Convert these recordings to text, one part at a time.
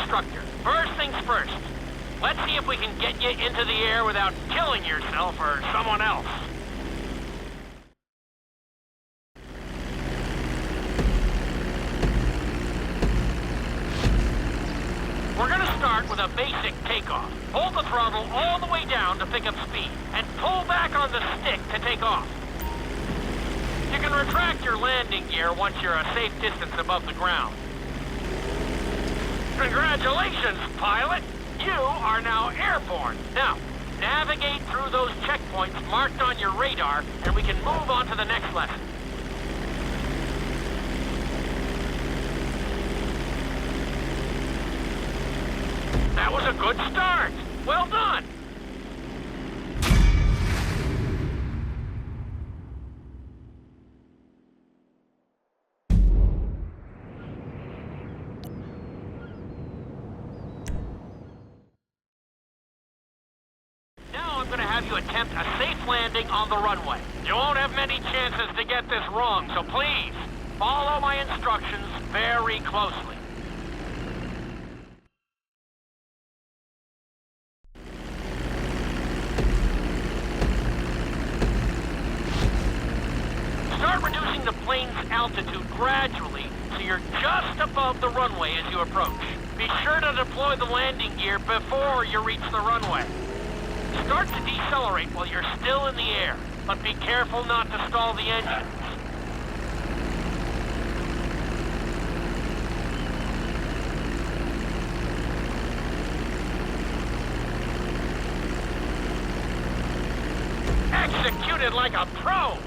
instructor. First things first. Let's see if we can get you into the air without killing yourself or someone else. We're gonna start with a basic takeoff. Hold the throttle all the way down to pick up speed, and pull back on the stick to take off. You can retract your landing gear once you're a safe distance above the ground. Congratulations, pilot! You are now airborne. Now, navigate through those checkpoints marked on your radar, and we can move on to the next lesson. That was a good start. Well done. Now I'm going to have you attempt a safe landing on the runway. You won't have many chances to get this wrong, so please follow my instructions very closely. Start reducing the plane's altitude gradually so you're just above the runway as you approach. Be sure to deploy the landing gear before you reach the runway. Start to decelerate while you're still in the air, but be careful not to stall the engines. Executed like a pro!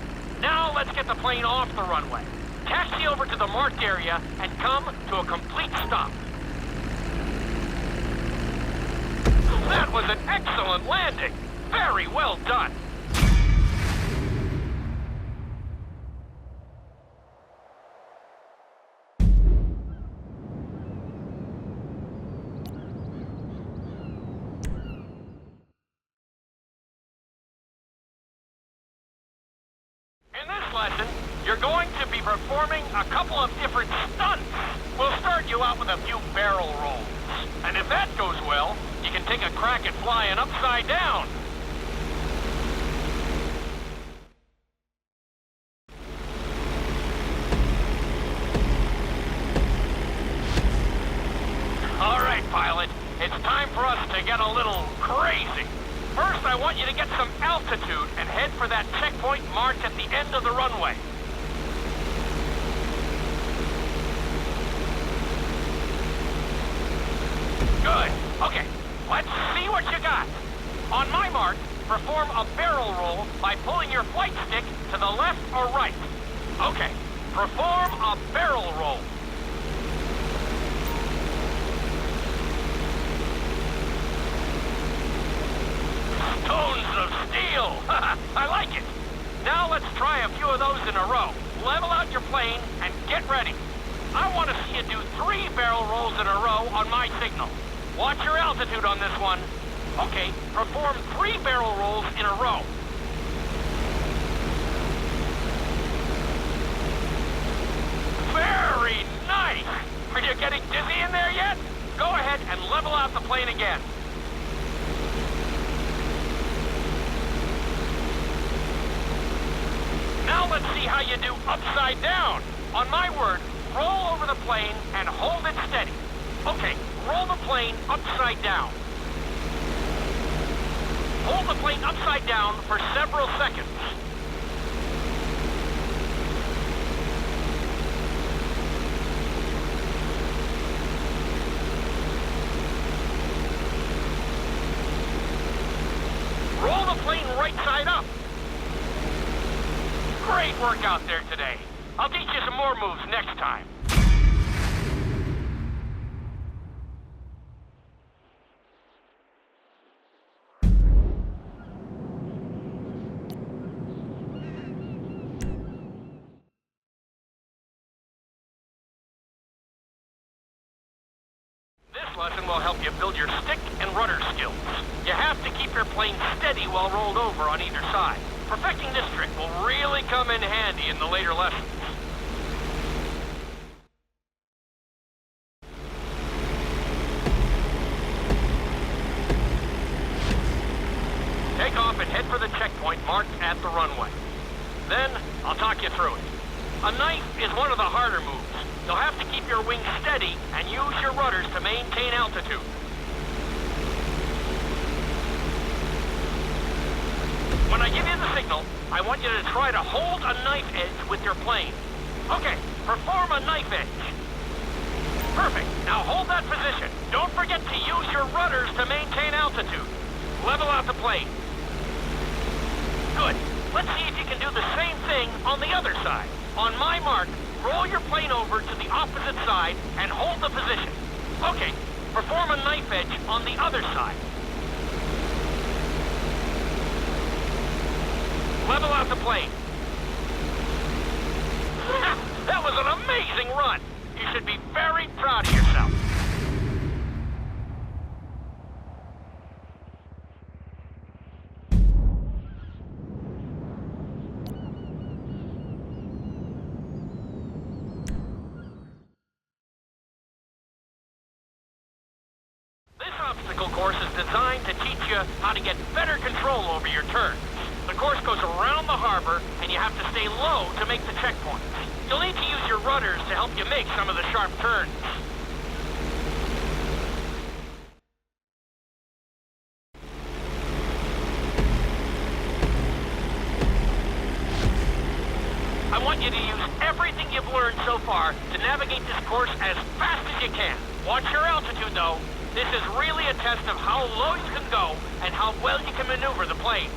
Now let's get the plane off the runway. Taxi over to the marked area and come to a complete stop. That was an excellent landing. Very well done. In this lesson, you're going to be performing a couple of different stunts. We'll start you out with a few barrel rolls. And if that goes well, you can take a crack at flying upside down. All right, pilot. It's time for us to get a little crazy. First, I want you to get some altitude and head for that checkpoint marked at the end of the runway. Good. Okay, let's see what you got. On my mark, perform a barrel roll by pulling your flight stick to the left or right. Okay, perform a barrel roll. Stones of steel! I like it! Now let's try a few of those in a row. Level out your plane and get ready. I want to see you do 3 barrel rolls in a row on my signal. Watch your altitude on this one. Okay, perform 3 barrel rolls in a row. Very nice! Are you getting dizzy in there yet? Go ahead and level out the plane again. Now let's see how you do upside down. On my word, roll over the plane and hold it steady. Okay, roll the plane upside down. Hold the plane upside down for several seconds. Roll the plane right side up. Great work out there today. I'll teach you some more moves next time. This lesson will help you build your stick and rudder skills. You have to keep your plane steady while rolled over on either side. Perfecting this trick will really come in handy in the later lessons. and head for the checkpoint marked at the runway. Then, I'll talk you through it. A knife is one of the harder moves. You'll have to keep your wings steady and use your rudders to maintain altitude. When I give you the signal, I want you to try to hold a knife edge with your plane. Okay, perform a knife edge. Perfect. Now hold that position. Don't forget to use your rudders to maintain altitude. Level out the plane. Good. Let's see if you can do the same thing on the other side. On my mark, roll your plane over to the opposite side and hold the position. Okay, perform a knife edge on the other side. Level out the plane. That was an amazing run. You should be very proud of yourself. This obstacle course is designed to teach you how to get better control over your turns. The course goes around the harbor, and you have to stay low to make the checkpoints. You'll need to use your rudders to help you make some of the sharp turns. I want you to use everything you've learned so far to navigate this course as fast as you can. Watch your altitude, though. This is really a test of how low you can go and how well you can maneuver the plane.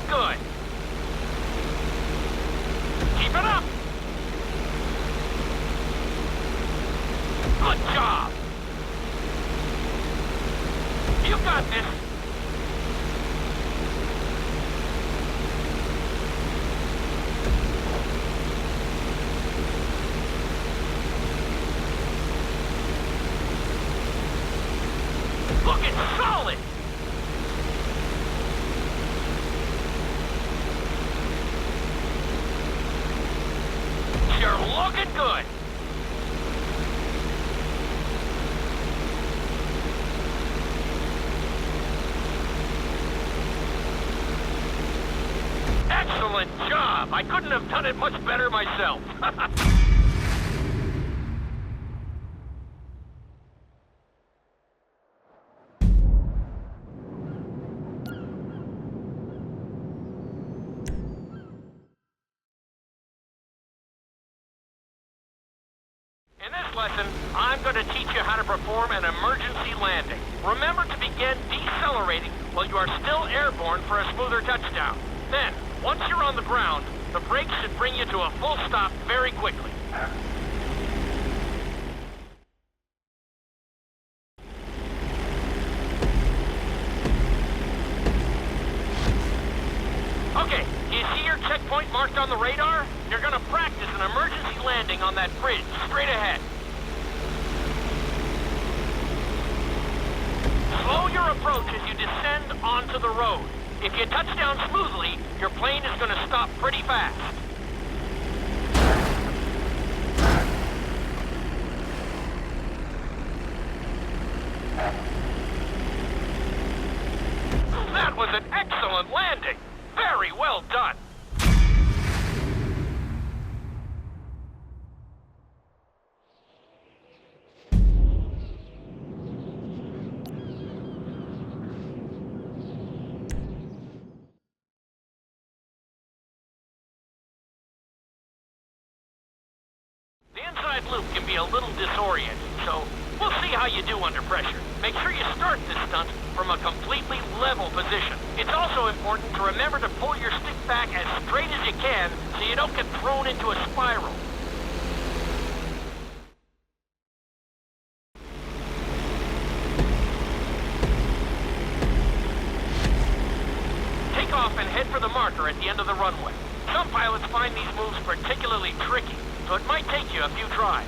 Good. Keep it up. Good job. You got this. Looking solid. You're looking good. Excellent job. I couldn't have done it much better myself. In this lesson, I'm going to teach you how to perform an emergency landing. Remember to begin decelerating while you are still airborne for a smoother touchdown. Then, once you're on the ground, the brakes should bring you to a full stop very quickly. Okay, do you see your checkpoint marked on the radar? You're going to practice an emergency landing on that bridge straight ahead. Slow your approach as you descend onto the road. If you touch down smoothly, your plane is going to stop pretty fast. That was an excellent landing. Very well done. The inside loop can be a little disorienting, so we'll see how you do under pressure. Make sure you start this stunt from a completely level position. It's also important to remember to pull your stick back as straight as you can so you don't get thrown into a spiral. Take off and head for the marker at the end of the runway. Some pilots find these moves particularly tricky, so it might take you a few tries.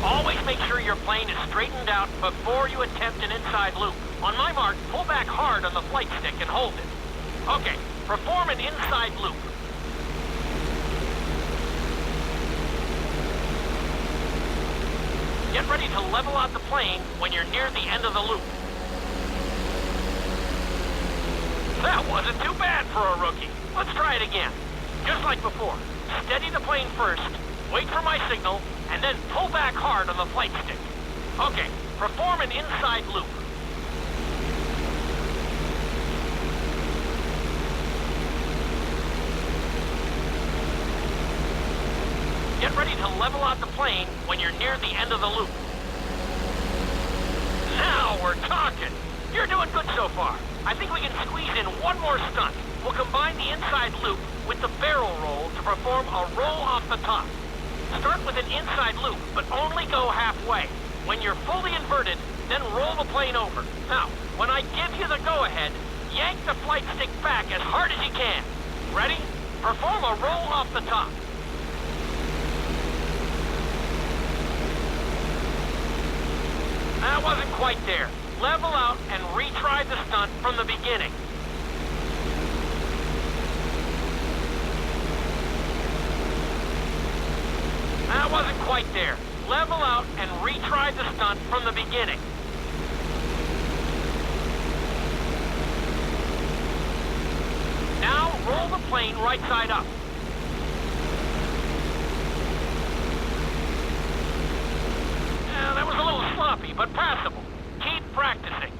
Always make sure your plane is straightened out before you attempt an inside loop. On my mark, pull back hard on the flight stick and hold it. Okay, perform an inside loop. Get ready to level out the plane when you're near the end of the loop. That wasn't too bad for a rookie. Let's try it again. Just like before. Steady the plane first, wait for my signal, and then pull back hard on the flight stick. Okay, perform an inside loop. Get ready to level out the plane when you're near the end of the loop. Now we're talking. You're doing good so far. I think we can squeeze in one more stunt. We'll combine the inside loop with the barrel roll to perform a roll off the top. Start with an inside loop, but only go halfway. When you're fully inverted, then roll the plane over. Now, when I give you the go-ahead, yank the flight stick back as hard as you can. Ready? Perform a roll off the top. That wasn't quite there. Level out and retry the stunt from the beginning. That wasn't quite there. Level out and retry the stunt from the beginning. Now roll the plane right side up. That was a little sloppy, but passable. Keep practicing.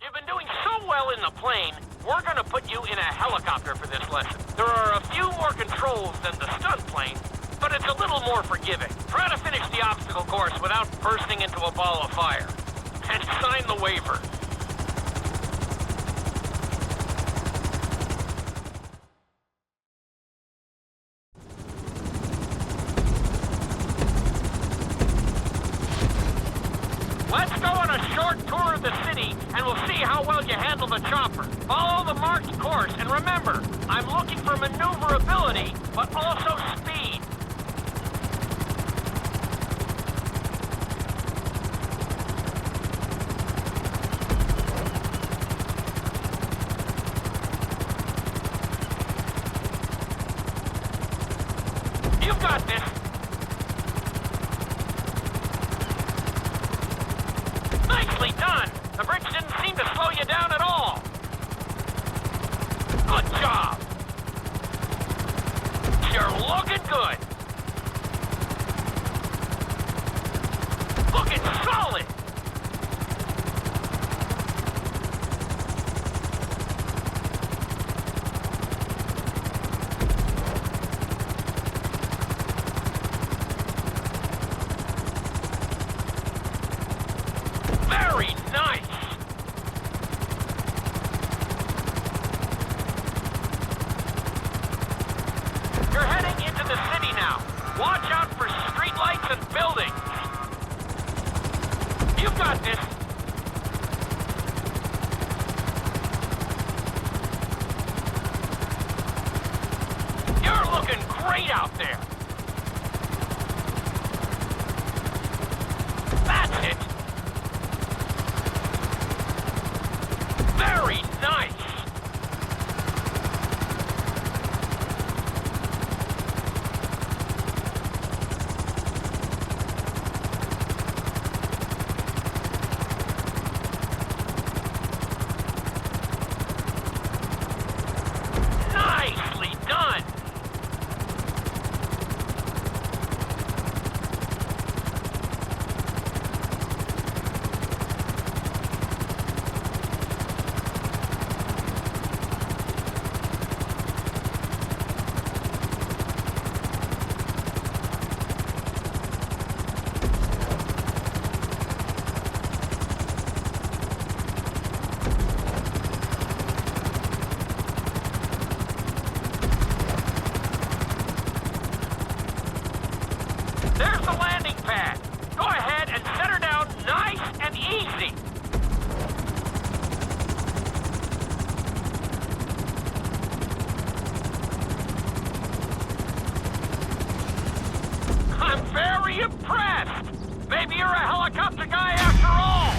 You've been doing so well in the plane, we're going to put you in a helicopter for this lesson. There are a few more controls than the stunt plane, but it's a little more forgiving. Try to finish the obstacle course without bursting into a ball of fire. And sign the waiver. Let's go on a short tour of the city, and we'll see how well you handle the chopper. Follow the marked course, and remember, I'm looking for maneuverability, but also speed. You've got this. Nicely done. The bridge didn't seem to slow you down at all. Good job. You're looking good. Looking solid. Very nice! You're heading into the city now. Watch out for streetlights and buildings. You've got this. You're looking great. great out there. That's it. Very nice. Nicely done. There's the landing pad. Go ahead and set her down nice and easy. I'm very impressed. Maybe you're a helicopter guy after all.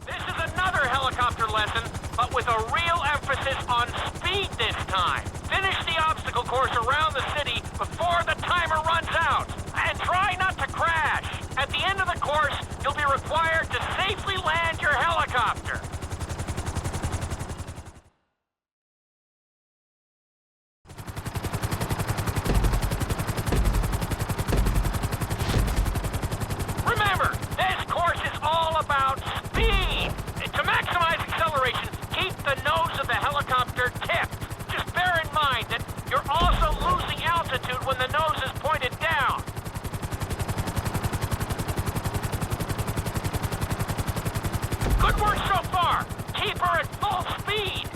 This is another helicopter lesson, but with a real emphasis on speed this time. Finish the obstacle course around the city before the timer runs out. And try not to crash. At the end of the course, you'll be required to safely land your helicopter. Remember, this course is all about speed. To maximize acceleration, keep the nose of the helicopter tipped. Just bear in mind that you're also losing altitude when the nose is pointed down. Good work so far. Keep her at full speed.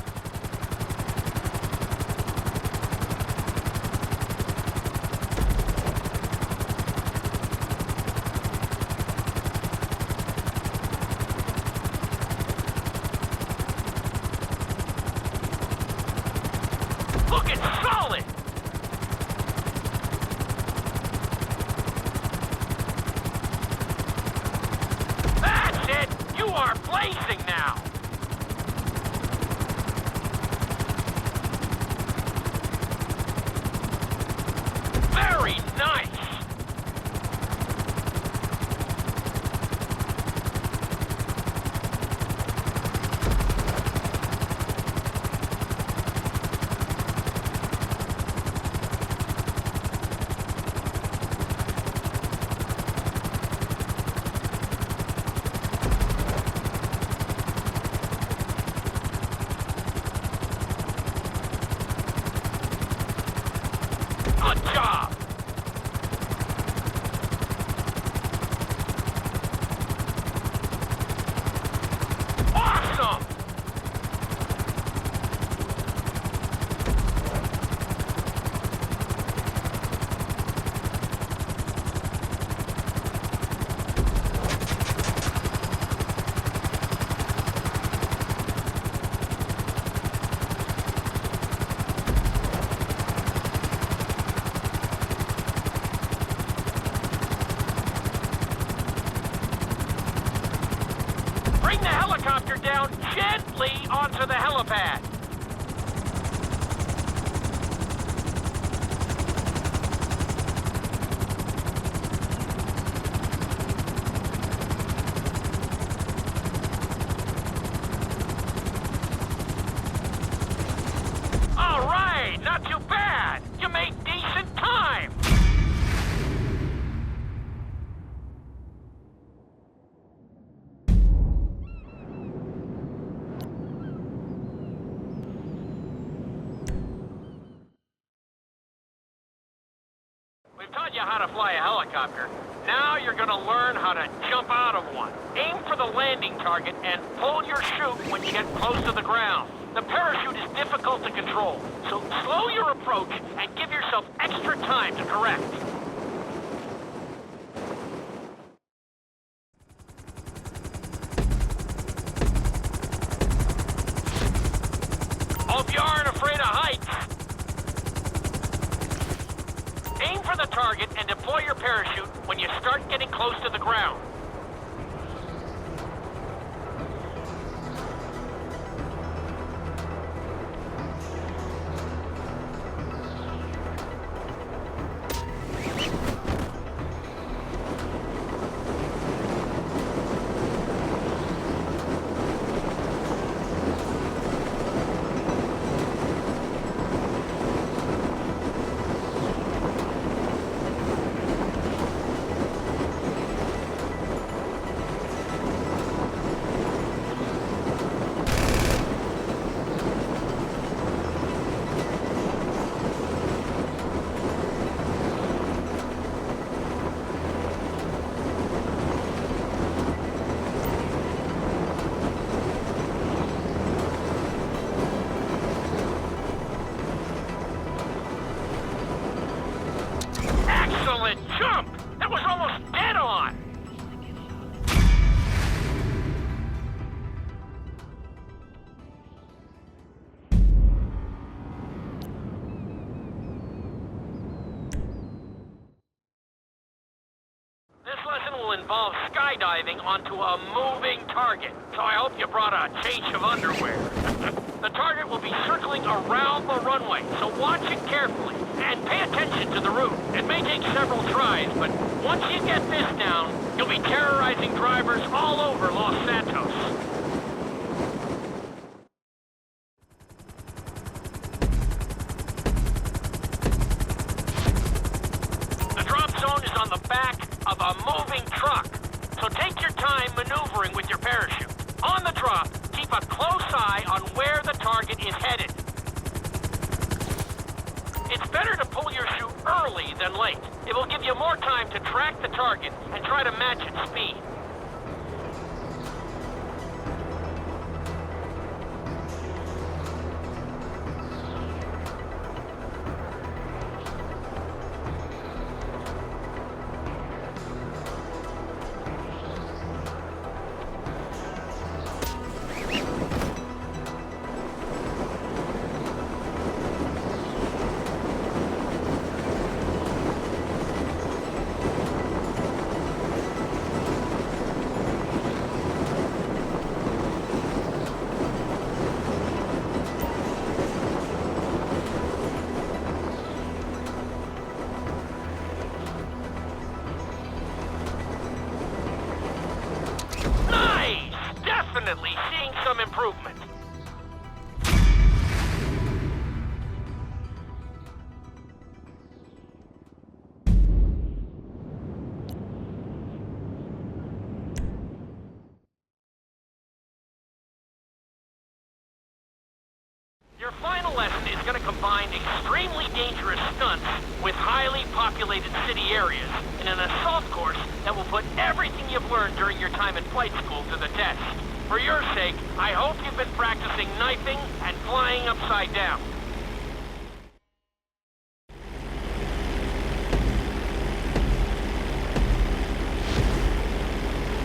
Looking solid. That's it. You are blazing now. Very nice. Good job. Awesome. Bring the helicopter down gently onto the helipad. All right, not too bad. You made decent time. We've taught you how to fly a helicopter. Now you're gonna learn how to jump out of one. Aim for the landing target and pull your chute when you get close to the ground. The parachute is difficult to control, so slow your approach and give yourself extra extra time to correct. Hope you aren't afraid of heights. Aim for the target and deploy your parachute when you start getting close to the ground. Excellent jump! That was almost dead on! This lesson will involve skydiving onto a moving target, so I hope you brought a change of underwear. The target will be circling around the runway, so watch it carefully and pay attention to the route. It may take several tries, but once you get this down, you'll be terrorizing drivers all over Los Santos. The drop zone is on the back of a moving truck, so take your time maneuvering with your parachute. On the drop, keep a close eye on where the target is headed. It's better to pull your chute early than late. It will give you more time to track the target and try to match its speed. Definitely seeing some improvement. Your final lesson is going to combine extremely dangerous stunts with highly populated city areas in an assault course that will put everything you've learned during your time in flight school to the test. For your sake, I hope you've been practicing knifing and flying upside down.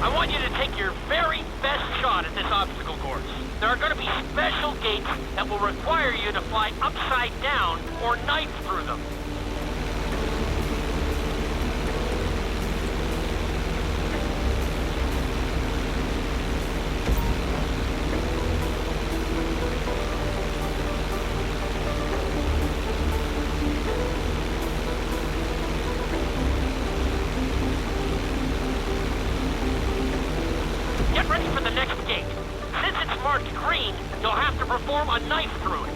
I want you to take your very best shot at this obstacle course. There are going to be special gates that will require you to fly upside down or knife through them. Get ready for the next gate. Since it's marked green, you'll have to perform a knife through it.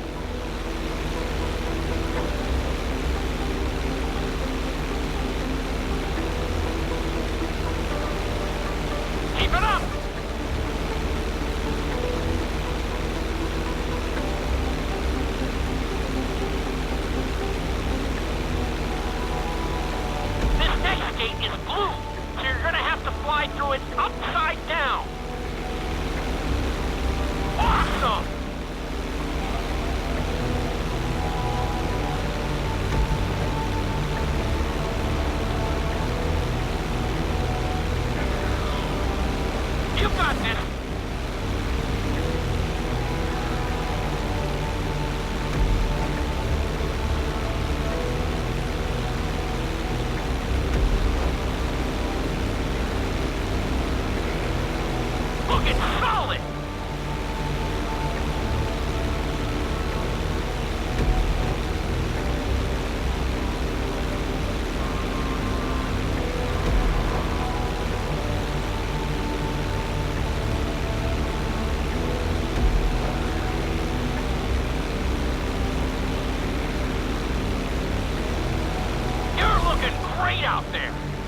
Keep it up! This next gate is blue, so you're gonna have to fly through it upside down. Awesome! looking great out there.